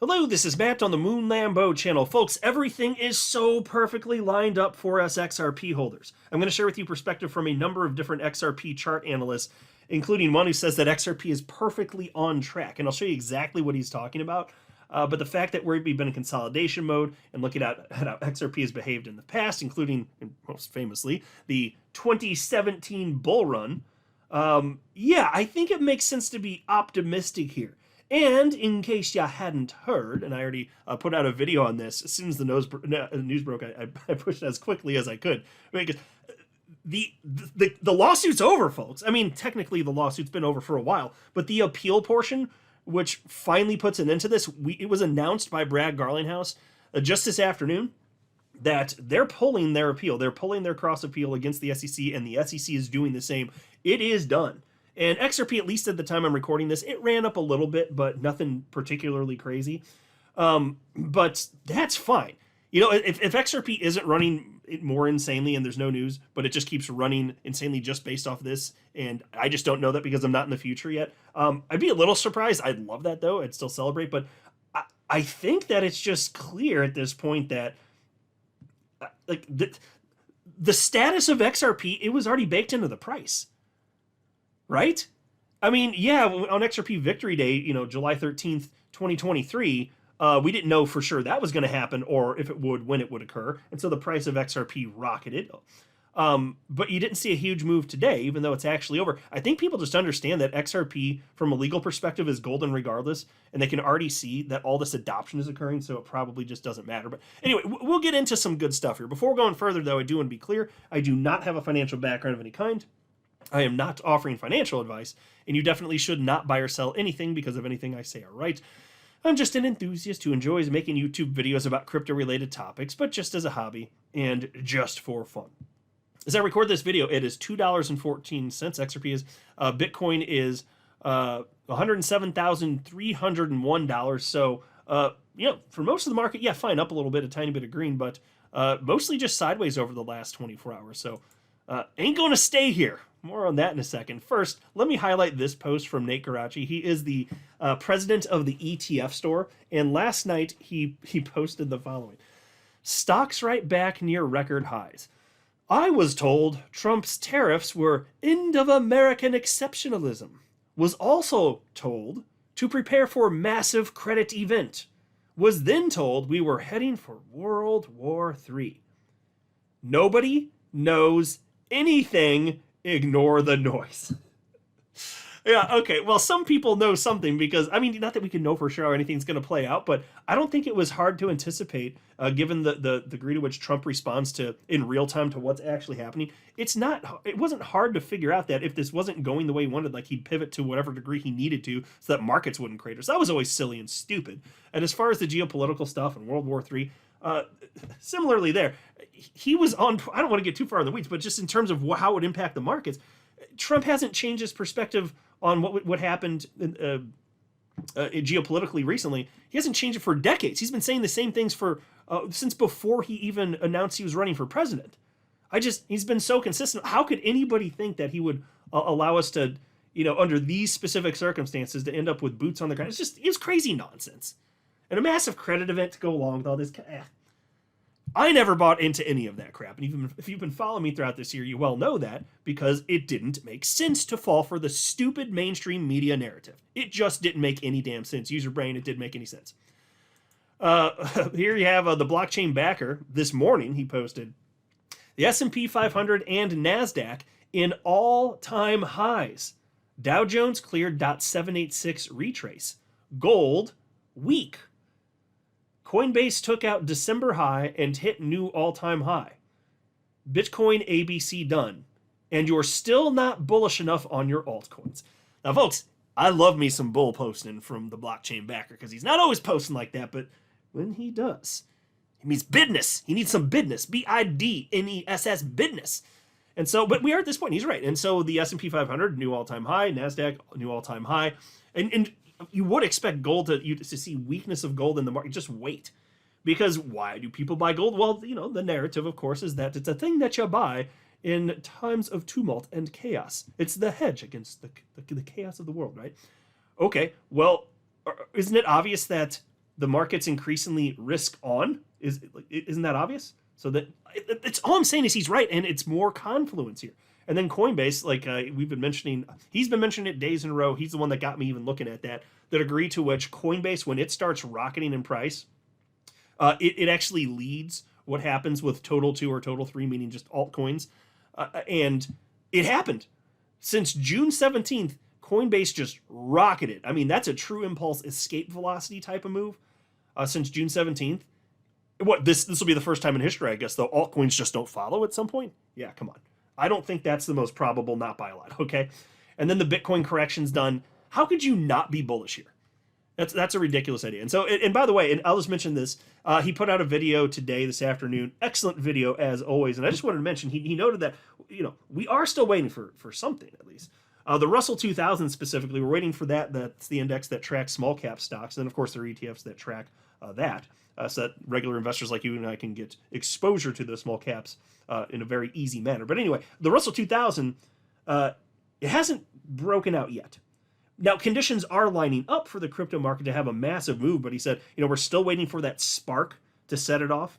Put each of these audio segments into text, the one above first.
Hello, this is Matt on the Moon Lambo channel. Folks, everything is so perfectly lined up for us XRP holders. I'm going to share with you perspective from a number of different XRP chart analysts, including one who says that XRP is perfectly on track. And I'll show you exactly what he's talking about. But the fact that we've been in consolidation mode and looking at how XRP has behaved in the past, including, most famously, the 2017 bull run, yeah, I think it makes sense to be optimistic here. And in case you hadn't heard, and I already put out a video on this, as soon as the news broke, I pushed it as quickly as I could. Because the lawsuit's over, folks. I mean, technically the lawsuit's been over for a while, but the appeal portion, which finally puts an end to this, it was announced by Brad Garlinghouse just this afternoon that they're pulling their appeal. They're pulling their cross appeal against the SEC, and the SEC is doing the same. It is done. And XRP, at least at the time I'm recording this, it ran up a little bit, but nothing particularly crazy. But that's fine. You know, if XRP isn't running more insanely and there's no news, but it just keeps running insanely just based off this, and I just don't know that because I'm not in the future yet, I'd be a little surprised. I'd love that, though. I'd still celebrate. But I think that it's just clear at this point that like the status of XRP, it was already baked into the price. Right? I mean, yeah, on XRP Victory Day, July 13th, 2023, we didn't know for sure that was going to happen or if it would, when it would occur. And so the price of XRP rocketed. But you didn't see a huge move today, even though it's actually over. I think people just understand that XRP, from a legal perspective, is golden regardless. And they can already see that all this adoption is occurring, so it probably just doesn't matter. But anyway, we'll get into some good stuff here. Before going further, though, I do want to be clear. I do not have a financial background of any kind. I am not offering financial advice, and you definitely should not buy or sell anything because of anything I say or write. I'm just an enthusiast who enjoys making YouTube videos about crypto-related topics, but just as a hobby and just for fun. As I record this video, it is $2.14. XRP is, Bitcoin is $107,301. So, for most of the market, yeah, fine, up a little bit, a tiny bit of green, but mostly just sideways over the last 24 hours. So, ain't going to stay here. More on that in a second. First, let me highlight this post from Nate Garachi. He is the president of the ETF store, and last night he posted the following. Stocks right back near record highs. I was told Trump's tariffs were end of American exceptionalism. Was also told to prepare for massive credit event. Was then told we were heading for World War III. Nobody knows anything. Ignore the noise. Yeah, okay. Well, some people know something because, I mean, not that we can know for sure how anything's going to play out, but I don't think it was hard to anticipate, given the degree to which Trump responds to in real time to what's actually happening. It wasn't hard to figure out that if this wasn't going the way he wanted, like he'd pivot to whatever degree he needed to so that markets wouldn't crater. So that was always silly and stupid. And as far as the geopolitical stuff and World War III, similarly there, he was on, I don't want to get too far in the weeds, but just in terms of how it would impact the markets, Trump hasn't changed his perspective on what happened geopolitically recently. He hasn't changed it for decades. He's been saying the same things since before he even announced he was running for president. He's been so consistent. How could anybody think that he would allow us to, under these specific circumstances, to end up with boots on the ground? It's crazy nonsense. And a massive credit event to go along with all this. I never bought into any of that crap. And even if you've been following me throughout this year, you well know that because it didn't make sense to fall for the stupid mainstream media narrative. It just didn't make any damn sense. Use your brain. It didn't make any sense. Here you have the blockchain backer. This morning he posted the S&P 500 and NASDAQ in all-time highs. Dow Jones cleared .786 retrace. Gold, weak. Coinbase took out December high and hit new all-time high. Bitcoin ABC done. And you're still not bullish enough on your altcoins. Now, folks, I love me some bull posting from the blockchain backer because he's not always posting like that, but when he does, he means business. He needs some business. BIDNESS, business. And so, but we are at this point. He's right. And so the S&P 500, new all-time high. NASDAQ, new all-time high. And you would expect gold to see weakness of gold in the market. Just wait. Because why do people buy gold? Well, the narrative, of course, is that it's a thing that you buy in times of tumult and chaos. It's the hedge against the chaos of the world, right? Okay, well, isn't it obvious that the market's increasingly risk on. Isn't that obvious? So that it's all I'm saying is he's right, and it's more confluence here. And then Coinbase, like we've been mentioning, he's been mentioning it days in a row. He's the one that got me even looking at that. The degree to which Coinbase, when it starts rocketing in price, it actually leads what happens with Total 2 or Total 3, meaning just altcoins. And it happened. Since June 17th, Coinbase just rocketed. I mean, that's a true impulse escape velocity type of move since June 17th. What, this will be the first time in history, I guess, though, altcoins just don't follow at some point? Yeah, come on. I don't think that's the most probable, not by a lot, okay? And then the Bitcoin correction's done. How could you not be bullish here? That's a ridiculous idea. And so, and by the way, and I'll just mention this, he put out a video today, this afternoon, excellent video as always. And I just wanted to mention, he noted that, we are still waiting for something at least. The Russell 2000 specifically, we're waiting for that. That's the index that tracks small cap stocks. And then of course there are ETFs that track that, so that regular investors like you and I can get exposure to the small caps in a very easy manner. But anyway, the Russell 2000, it hasn't broken out yet. Now, conditions are lining up for the crypto market to have a massive move, but he said, we're still waiting for that spark to set it off.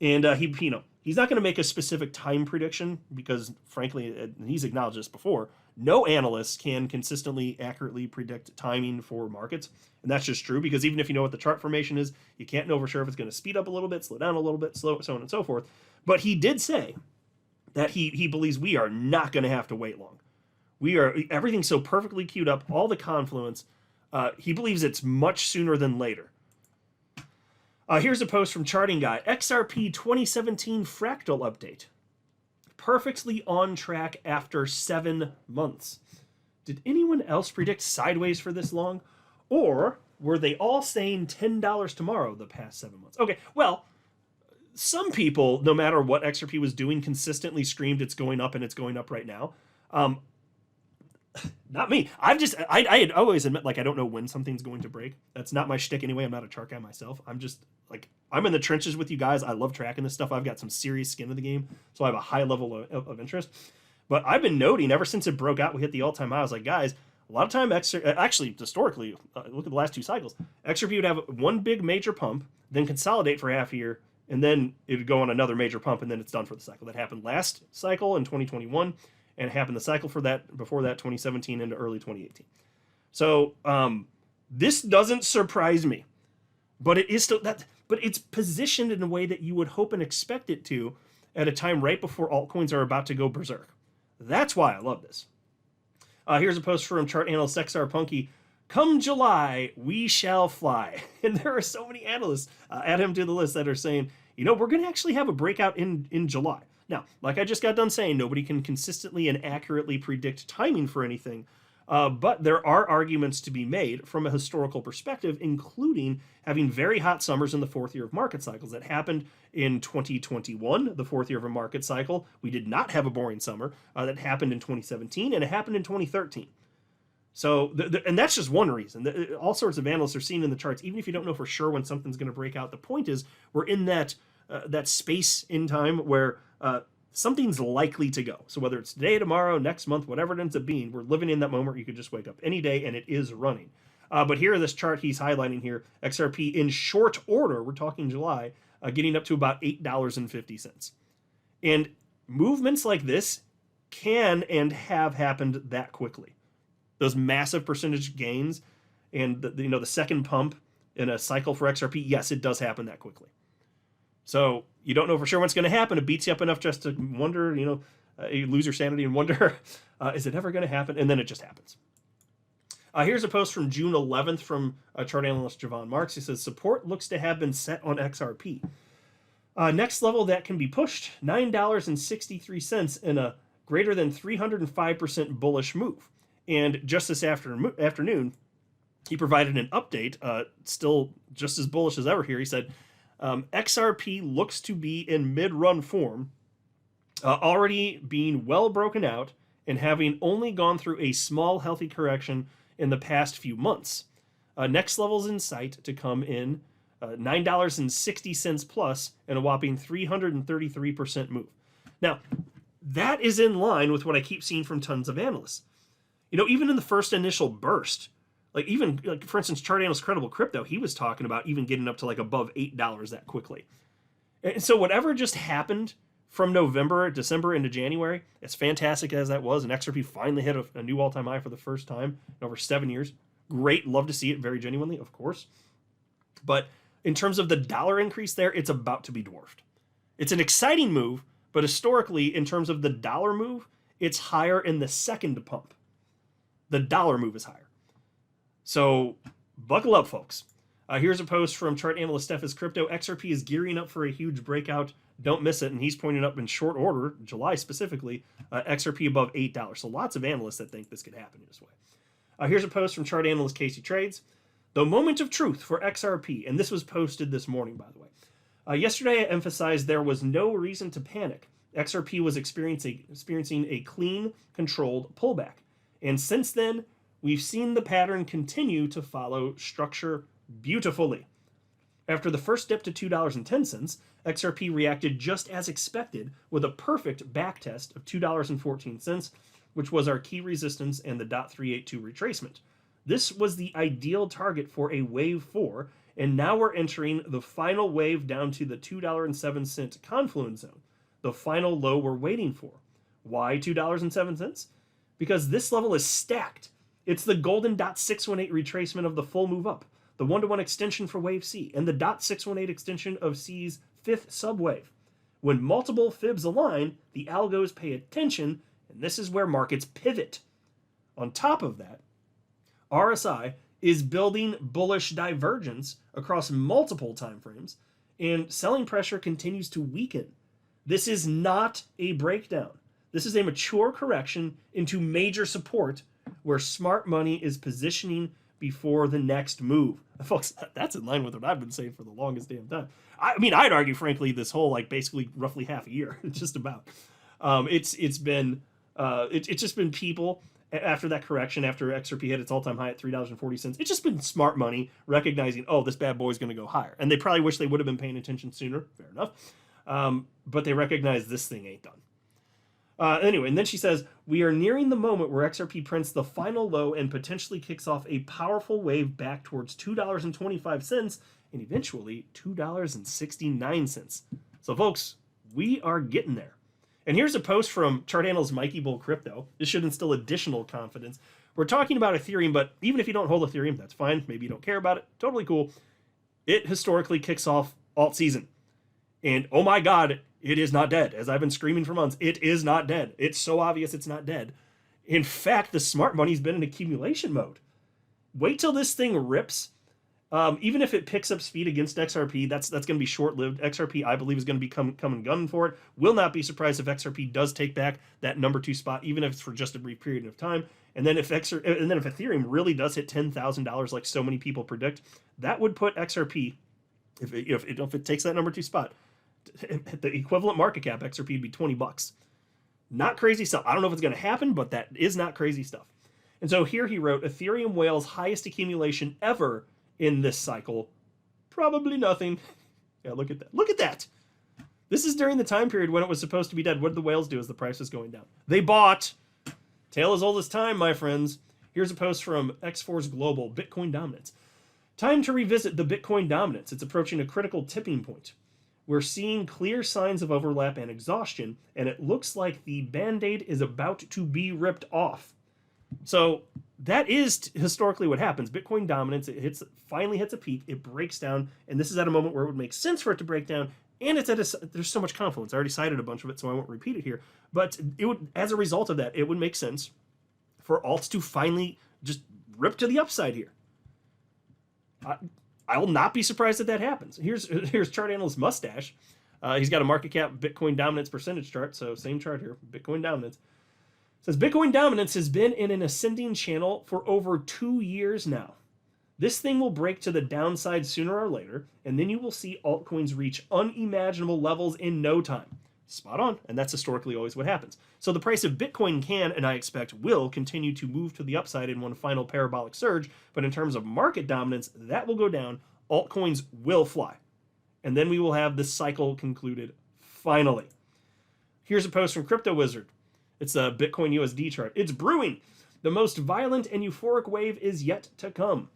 And he's not going to make a specific time prediction because, frankly, he's acknowledged this before, no analyst can consistently, accurately predict timing for markets. And that's just true because even if you know what the chart formation is, you can't know for sure if it's going to speed up a little bit, slow down a little bit, so on and so forth. But he did say that he believes we are not going to have to wait long. Everything's so perfectly queued up, all the confluence. He believes it's much sooner than later. Here's a post from Charting Guy. XRP 2017 fractal update. Perfectly on track after 7 months. Did anyone else predict sideways for this long? Or were they all saying $10 tomorrow the past 7 months? Okay, well, some people, no matter what XRP was doing, consistently screamed it's going up and it's going up right now. Not me. I had always admit, like, I don't know when something's going to break. That's not my shtick anyway. I'm not a chart guy myself. I'm just, like, I'm in the trenches with you guys. I love tracking this stuff. I've got some serious skin in the game, so I have a high level of interest. But I've been noting ever since it broke out, we hit the all-time high. I was like, guys, a lot of time, actually, historically, look at the last 2 cycles. XRP would have one big major pump, then consolidate for half a year, and then it would go on another major pump, and then it's done for the cycle. That happened last cycle in 2021. And it happened the cycle before that, 2017 into early 2018. So this doesn't surprise me, but it is still that. But it's positioned in a way that you would hope and expect it to, at a time right before altcoins are about to go berserk. That's why I love this. Here's a post from chart analyst XR Punky. Come July, we shall fly. And there are so many analysts, add him to the list, that are saying, we're going to actually have a breakout in July. Now, like I just got done saying, nobody can consistently and accurately predict timing for anything, but there are arguments to be made from a historical perspective, including having very hot summers in the 4th year of market cycles. That happened in 2021, the 4th year of a market cycle. We did not have a boring summer. That happened in 2017, and it happened in 2013. So, and that's just one reason. All sorts of analysts are seeing in the charts, even if you don't know for sure when something's going to break out. The point is, we're in that space in time where something's likely to go. So whether it's today, tomorrow, next month, whatever it ends up being, we're living in that moment where you could just wake up any day and it is running. But here, this chart he's highlighting here, XRP in short order, we're talking July, getting up to about $8.50. And movements like this can and have happened that quickly. Those massive percentage gains and the second pump in a cycle for XRP, yes, it does happen that quickly. So you don't know for sure what's going to happen. It beats you up enough just to wonder, you lose your sanity and wonder, is it ever going to happen? And then it just happens. Here's a post from June 11th from chart analyst Javon Marks. He says, support looks to have been set on XRP. Next level that can be pushed, $9.63 in a greater than 305% bullish move. And just this afternoon, he provided an update, still just as bullish as ever here. He said, XRP looks to be in mid-run form, already being well broken out and having only gone through a small healthy correction in the past few months. Next level's in sight to come in $9.60 plus and a whopping 333% move. Now, that is in line with what I keep seeing from tons of analysts. Even in the first initial burst, Like even, like for instance, Chart Analyst Credible Crypto, he was talking about even getting up to like above $8 that quickly. And so whatever just happened from November, December into January, as fantastic as that was, and XRP finally hit a new all-time high for the first time in over 7 years. Great, love to see it very genuinely, of course. But in terms of the dollar increase there, it's about to be dwarfed. It's an exciting move, but historically, in terms of the dollar move, it's higher in the second pump. The dollar move is higher. So buckle up, folks. Here's a post from chart analyst Steph's Crypto. XRP is gearing up for a huge breakout. Don't miss it. And he's pointing up in short order, July specifically, XRP above $8. So lots of analysts that think this could happen in this way. Here's a post from chart analyst Casey Trades. The moment of truth for XRP. And this was posted this morning, by the way. Yesterday, I emphasized there was no reason to panic. XRP was experiencing a clean, controlled pullback. And since then, we've seen the pattern continue to follow structure beautifully. After the first dip to $2.10, XRP reacted just as expected with a perfect backtest of $2.14, which was our key resistance and the .382 retracement. This was the ideal target for a wave 4, and now we're entering the final wave down to the $2.07 confluence zone, the final low we're waiting for. Why $2.07? Because this level is stacked. It's the golden .618 retracement of the full move up, the 1-to-1 extension for wave C, and the .618 extension of C's fifth subwave. When multiple fibs align, the algos pay attention, and this is where markets pivot. On top of that, RSI is building bullish divergence across multiple timeframes, and selling pressure continues to weaken. This is not a breakdown. This is a mature correction into major support where smart money is positioning before the next move. Folks, that's in line with what I've been saying for the longest damn time. I mean, I'd argue, frankly, this whole, like, basically roughly half a year, just about. It's just been people, after that correction, after XRP hit its all-time high at $3.40, it's just been smart money recognizing, oh, this bad boy's going to go higher. And they probably wish they would have been paying attention sooner. Fair enough. But they recognize this thing ain't done. Anyway, and then she says, we are nearing the moment where XRP prints the final low and potentially kicks off a powerful wave back towards $2.25 and eventually $2.69. So, folks, we are getting there. And here's a post from chart analyst Mikey Bull Crypto. This should instill additional confidence. We're talking about Ethereum, but even if you don't hold Ethereum, that's fine. Maybe you don't care about it. Totally cool. It historically kicks off alt season. And oh my God, it is not dead. As I've been screaming for months, it is not dead. It's so obvious it's not dead. In fact, the smart money's been in accumulation mode. Wait till this thing rips. Even if it picks up speed against XRP, that's going to be short-lived. XRP, I believe, is going to be coming gunning for it. Will not be surprised if XRP does take back that number 2 spot, even if it's for just a brief period of time. And then if Ethereum really does hit $10,000, like so many people predict, that would put XRP, if it takes that number 2 spot, the equivalent market cap XRP would be $20. Not crazy stuff. I don't know if it's going to happen, but that is not crazy stuff. And so here he wrote, Ethereum whales highest accumulation ever in this cycle. Probably nothing. Yeah, look at that. Look at that. This is during the time period when it was supposed to be dead. What did the whales do as the price was going down? They bought. Tale as old as time, my friends. Here's a post from X4's Global, Bitcoin Dominance. Time to revisit the Bitcoin dominance. It's approaching a critical tipping point. We're seeing clear signs of overlap and exhaustion, and it looks like the Band-Aid is about to be ripped off. So that is historically what happens. Bitcoin dominance, it finally hits a peak, it breaks down, and this is at a moment where it would make sense for it to break down, and there's so much confluence. I already cited a bunch of it, so I won't repeat it here. But it would, as a result of that, it would make sense for alts to finally just rip to the upside here. I will not be surprised if that happens. Here's chart analyst Mustache. He's got a market cap Bitcoin dominance percentage chart, so same chart here, Bitcoin dominance. It says Bitcoin dominance has been in an ascending channel for over 2 years now. This thing will break to the downside sooner or later, and then you will see altcoins reach unimaginable levels in no time. Spot on, and that's historically always what happens. So the price of Bitcoin can, and I expect will, continue to move to the upside in one final parabolic surge, but in terms of market dominance, that will go down, altcoins will fly. And then we will have this cycle concluded finally. Here's a post from Crypto Wizard. It's a Bitcoin USD chart. It's brewing. The most violent and euphoric wave is yet to come.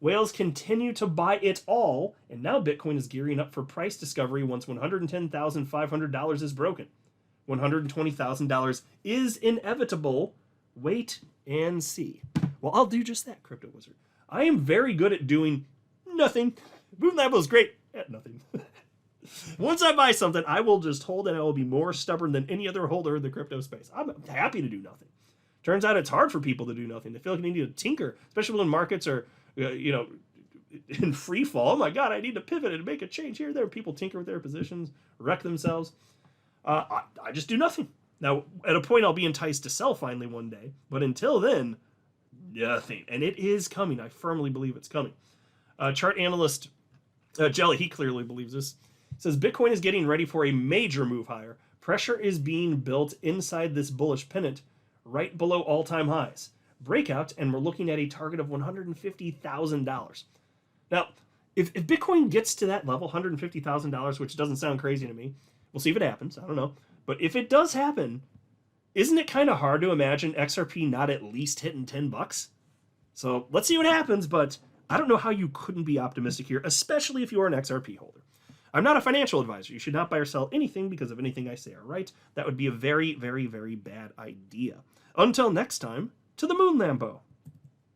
Whales continue to buy it all, and now Bitcoin is gearing up for price discovery once $110,500 is broken. $120,000 is inevitable. Wait and see. Well, I'll do just that, Crypto Wizard. I am very good at doing nothing. Moon Lambo's great at nothing. Once I buy something, I will just hold, and I will be more stubborn than any other holder in the crypto space. I'm happy to do nothing. Turns out it's hard for people to do nothing. They feel like they need to tinker, especially when markets are, in free fall. Oh my God, I need to pivot and make a change here. There, people tinker with their positions, wreck themselves. I just do nothing. Now, at a point, I'll be enticed to sell finally one day, but until then, nothing. And it is coming. I firmly believe it's coming. Chart analyst Jelly, he clearly believes this, says Bitcoin is getting ready for a major move higher. Pressure is being built inside this bullish pennant, right below all-time highs. Breakout, and we're looking at a target of $150,000. Now, if Bitcoin gets to that level, $150,000, which doesn't sound crazy to me, we'll see if it happens. I don't know. But if it does happen, isn't it kind of hard to imagine XRP not at least hitting $10? So let's see what happens, but I don't know how you couldn't be optimistic here, especially if you are an XRP holder. I'm not a financial advisor. You should not buy or sell anything because of anything I say are right. That would be a very, very, very bad idea. Until next time, to the moon, Lambo.